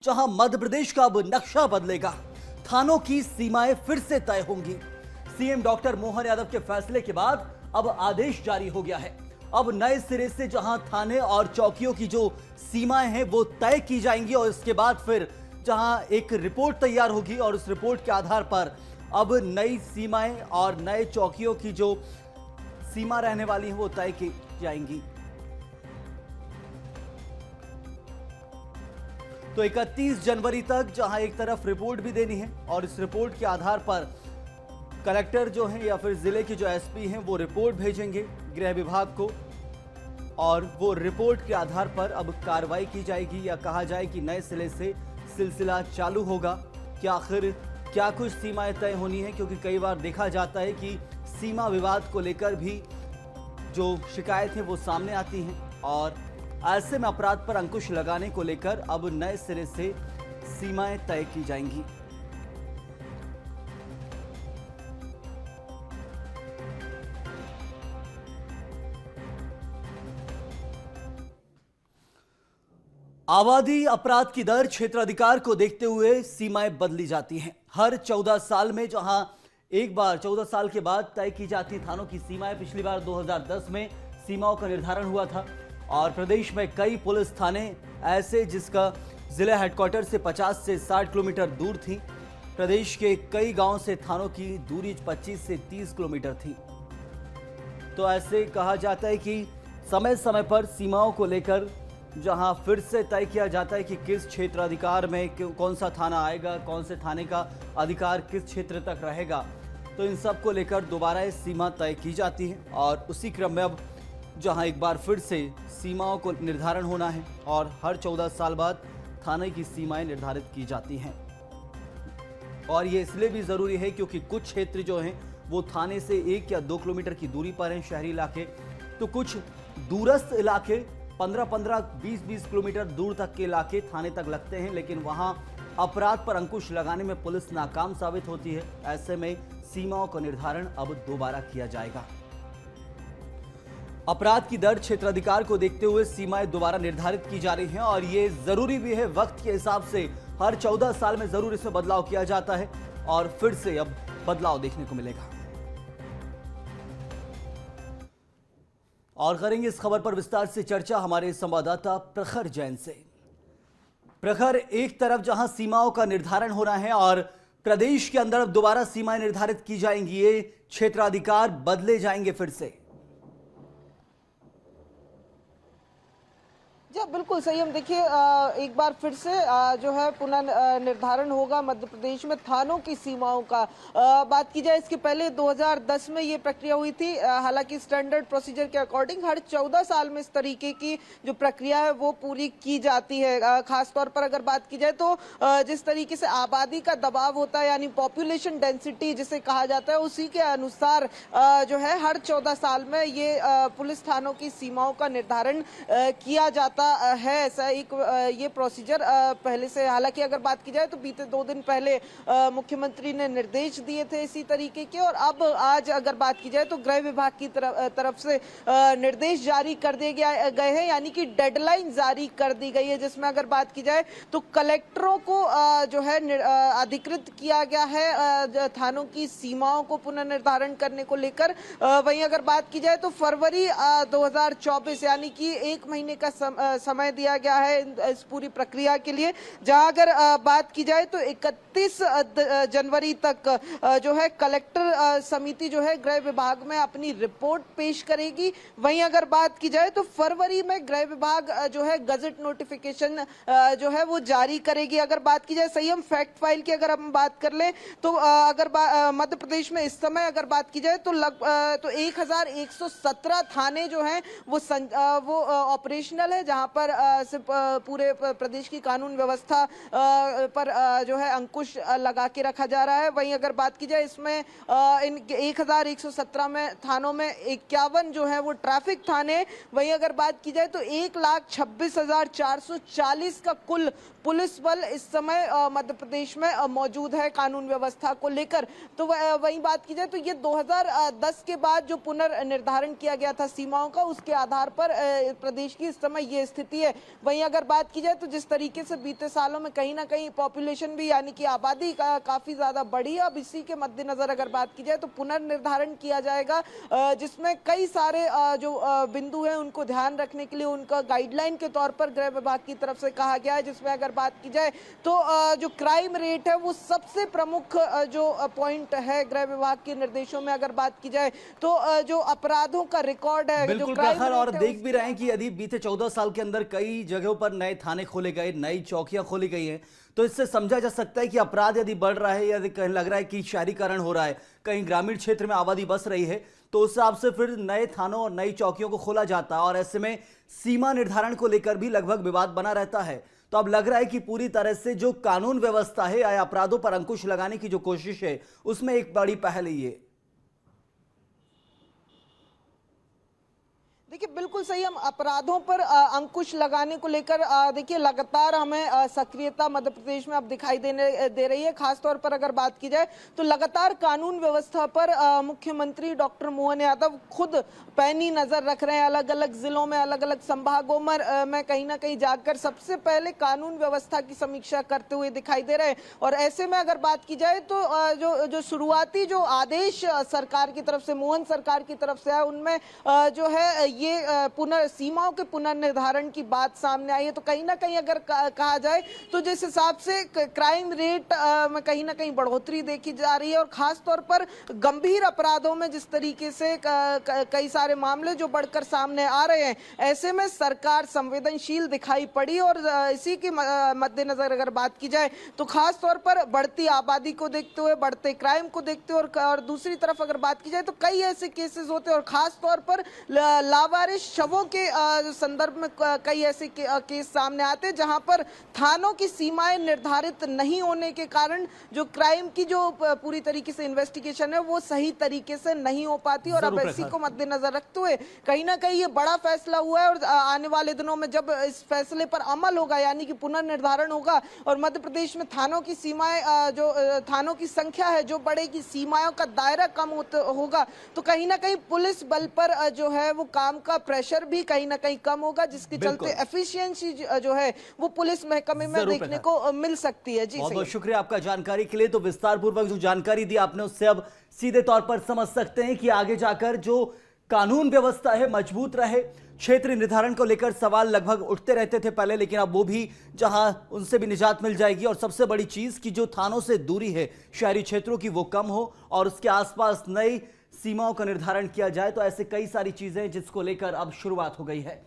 जहां मध्य प्रदेश का अब नक्शा बदलेगा, थानों की सीमाएं फिर से तय होंगी। सीएम डॉक्टर मोहन यादव के फैसले के बाद अब आदेश जारी हो गया है। अब नए सिरे से जहां थाने और चौकियों की जो सीमाएं हैं वो तय की जाएंगी और इसके बाद फिर जहां एक रिपोर्ट तैयार होगी और उस रिपोर्ट के आधार पर अब नई सीमाएं और नए चौकियों की जो सीमा रहने वाली है वो तय की जाएंगी। तो 31 जनवरी तक जहां एक तरफ रिपोर्ट भी देनी है और इस रिपोर्ट के आधार पर कलेक्टर जो हैं या फिर जिले के जो एसपी हैं वो रिपोर्ट भेजेंगे गृह विभाग को और वो रिपोर्ट के आधार पर अब कार्रवाई की जाएगी या कहा जाए कि नए सिरे से सिलसिला चालू होगा कि आखिर क्या कुछ सीमाएं तय होनी है, क्योंकि कई बार देखा जाता है कि सीमा विवाद को लेकर भी जो शिकायत है वो सामने आती हैं और ऐसे में अपराध पर अंकुश लगाने को लेकर अब नए सिरे से सीमाएं तय की जाएंगी। आबादी, अपराध की दर, क्षेत्राधिकार को देखते हुए सीमाएं बदली जाती हैं। हर 14 साल में जहां एक बार 14 साल के बाद तय की जाती थानों की सीमाएं, पिछली बार 2010 में सीमाओं का निर्धारण हुआ था और प्रदेश में कई पुलिस थाने ऐसे जिसका जिला हेडक्वार्टर से 50 से 60 किलोमीटर दूर थी। प्रदेश के कई गांवों से थानों की दूरी 25 से 30 किलोमीटर थी। तो ऐसे कहा जाता है कि समय समय पर सीमाओं को लेकर जहां फिर से तय किया जाता है कि किस क्षेत्राधिकार में कौन सा थाना आएगा, कौन से थाने का अधिकार किस क्षेत्र तक रहेगा, तो इन सब को लेकर दोबारा ये सीमा तय की जाती है और उसी क्रम में अब जहां एक बार फिर से सीमाओं को निर्धारण होना है और हर 14 साल बाद थाने की सीमाएं निर्धारित की जाती हैं। और ये इसलिए भी ज़रूरी है क्योंकि कुछ क्षेत्र जो हैं वो थाने से 1 या 2 किलोमीटर की दूरी पर हैं, शहरी इलाके, तो कुछ दूरस्थ इलाके 15-15, 20-20 किलोमीटर दूर तक के इलाके थाने तक लगते हैं, लेकिन वहां अपराध पर अंकुश लगाने में पुलिस नाकाम साबित होती है। ऐसे में सीमाओं का निर्धारण अब दोबारा किया जाएगा। अपराध की दर, क्षेत्राधिकार को देखते हुए सीमाएं दोबारा निर्धारित की जा रही हैं और ये जरूरी भी है। वक्त के हिसाब से हर 14 साल में जरूर इसमें बदलाव किया जाता है और फिर से अब बदलाव देखने को मिलेगा। और करेंगे इस खबर पर विस्तार से चर्चा हमारे संवाददाता प्रखर जैन से। प्रखर, एक तरफ जहां सीमाओं का निर्धारण हो रहा है और प्रदेश के अंदर अब दोबारा सीमाएं निर्धारित की जाएंगी, ये क्षेत्राधिकार बदले जाएंगे फिर से। जी बिल्कुल सही। हम देखिए एक बार फिर से जो है पुनः निर्धारण होगा मध्य प्रदेश में थानों की सीमाओं का। बात की जाए इसके पहले 2010 में ये प्रक्रिया हुई थी। हालांकि स्टैंडर्ड प्रोसीजर के अकॉर्डिंग हर 14 साल में इस तरीके की जो प्रक्रिया है वो पूरी की जाती है। खासतौर पर अगर बात की जाए तो जिस तरीके से आबादी का दबाव होता है यानी पॉपुलेशन डेंसिटी जिसे कहा जाता है, उसी के अनुसार जो है हर 14 साल में ये पुलिस थानों की सीमाओं का निर्धारण किया जाता है। ऐसा एक ये प्रोसीजर पहले से, हालांकि अगर बात की जाए तो बीते 2 दिन पहले मुख्यमंत्री ने निर्देश दिए थे इसी तरीके के, और अब आज अगर बात की जाए तो गृह विभाग की तरफ से निर्देश जारी कर दिए गए हैं, यानी कि डेडलाइन जारी कर दी गई है, जिसमें अगर बात की जाए तो कलेक्टरों को जो है अधिकृत किया गया है थानों की सीमाओं को पुनर्निर्धारण करने को लेकर। वहीं अगर बात की जाए तो फरवरी 2024 यानी कि 1 महीने का समय दिया गया है इस पूरी प्रक्रिया के लिए। जहां अगर बात की जाए तो 31 जनवरी तक जो है कलेक्टर समिति जो है गृह विभाग में अपनी रिपोर्ट पेश करेगी। वहीं अगर बात की जाए तो फरवरी में गृह विभाग जो है गजट नोटिफिकेशन जो है वो जारी करेगी। अगर बात की जाए संयम फैक्ट फाइल की अगर हम बात कर ले तो अगर मध्य प्रदेश में इस समय अगर बात की जाए तो 1117 थाने जो हैं वो ऑपरेशनल है, जहां पर सिर्फ पूरे प्रदेश की कानून व्यवस्था पर जो है अंकुश लगा के रखा जा रहा है। वहीं अगर बात की जाए इसमें इन 1117 में थानों में 51 जो है वो ट्रैफिक थाने। वहीं अगर बात की जाए तो 1,26,440 का कुल पुलिस बल इस समय मध्य प्रदेश में मौजूद है कानून व्यवस्था को लेकर। तो वहीं बात की जाए तो ये 2010 के बाद जो पुनर्निर्धारण किया गया था सीमाओं का, उसके आधार पर प्रदेश की इस समय ये स्थिति है। वहीं अगर बात की जाए तो जिस तरीके से बीते सालों में कहीं ना कहीं पॉपुलेशन भी यानी कि आबादी काफी ज्यादा बढ़ी है, अब इसी के मद्देनजर अगर बात की जाए तो पुनर्निर्धारण किया जाएगा, जिसमें कई सारे जो बिंदु हैं उनको ध्यान रखने के लिए उनका गाइडलाइन के तौर पर गृह विभाग की तरफ से कहा गया है। जिसमें अगर बात की जाए तो जो क्राइम रेट है वो सबसे प्रमुख जो पॉइंट है गृह विभाग के निर्देशों में अगर बात की जाए तो जो अपराधों का रिकॉर्ड है, जो बिल्कुल क्राइम प्रखर, और रेट है देख भी रहे हैं कि यदि बीते 14 साल के अंदर कई जगहों पर नए थाने खोले गए, नई चौकियां खोली गई हैं, तो इससे समझा जा सकता है कि अपराध यदि बढ़ रहा है, यदि कहीं लग रहा है कि शहरीकरण हो रहा है, कहीं ग्रामीण क्षेत्र में आबादी बस रही है, तो उस हिसाब से फिर नए थानों और नई चौकियों को खोला जाता है। और ऐसे में सीमा निर्धारण को लेकर भी लगभग विवाद बना रहता है। तो अब लग रहा है कि पूरी तरह से जो कानून व्यवस्था है या अपराधों पर अंकुश लगाने की जो कोशिश है, उसमें एक बड़ी पहल है ये। देखिए बिल्कुल सही, हम अपराधों पर अंकुश लगाने को लेकर देखिए लगातार हमें सक्रियता मध्य प्रदेश में अब दिखाई दे रही है। खासतौर पर अगर बात की जाए तो लगातार कानून व्यवस्था पर मुख्यमंत्री डॉक्टर मोहन यादव खुद पैनी नजर रख रहे हैं। अलग अलग जिलों में, अलग अलग संभागों में कहीं ना कहीं जाकर सबसे पहले कानून व्यवस्था की समीक्षा करते हुए दिखाई दे रहे हैं। और ऐसे में अगर बात की जाए तो जो शुरुआती जो आदेश सरकार की तरफ से, मोहन सरकार की तरफ से है, उनमें जो है ये सीमाओं के पुनर्निर्धारण की बात सामने आई है। तो कहीं ना कहीं अगर कहा जाए तो जिस हिसाब से क्राइम रेट में कहीं ना कहीं बढ़ोतरी देखी जा रही है और खास तौर पर गंभीर अपराधों में जिस तरीके से कई सारे मामले जो बढ़कर सामने आ रहे हैं, ऐसे में सरकार संवेदनशील दिखाई पड़ी। और इसी के मद्देनजर अगर बात की जाए तो खास तौर पर बढ़ती आबादी को देखते हुए, बढ़ते क्राइम को देखते हुए और दूसरी तरफ अगर बात की जाए तो कई ऐसे केसेस होते हैं और खास तौर पर लावारिस शवों के संदर्भ में कई ऐसे केस सामने आते हैं जहां पर थानों की सीमाएं निर्धारित नहीं होने के कारण जो क्राइम की जो पूरी तरीके से इन्वेस्टिगेशन है वो सही तरीके से नहीं हो पाती। और अब इसी को मद्देनजर रखते हुए कहीं ना कहीं ये बड़ा फैसला हुआ है और आने वाले दिनों में जब इस फैसले पर अमल होगा यानी कि पुनर्निर्धारण होगा और मध्य प्रदेश में थानों की सीमाएं जो थानों की संख्या है जो बढ़ेगी, सीमाओं का दायरा कम होगा, तो कहीं ना कहीं पुलिस बल पर जो है वो काम का प्रेशर भी कहीं ना कहीं कम होगा, जिसके चलते एफिशिएंसी जो है वो पुलिस महकमे में देखने को मिल सकती है। जी बहुत बहुत शुक्रिया आपका जानकारी के लिए। तो विस्तार पूर्वक जो जानकारी दी आपने उससे अब सीधे तौर पर समझ सकते हैं कि आगे जाकर जो कानून व्यवस्था है मजबूत रहे। क्षेत्र निर्धारण को लेकर सवाल लगभग उठते रहते थे पहले, लेकिन अब वो भी जहां उनसे भी निजात मिल जाएगी। और सबसे बड़ी चीज कि जो थानों से दूरी है शहरी क्षेत्रों की वो कम हो और उसके आसपास नई सीमाओं का निर्धारण किया जाए। तो ऐसे कई सारी चीजें जिसको लेकर अब शुरुआत हो गई है।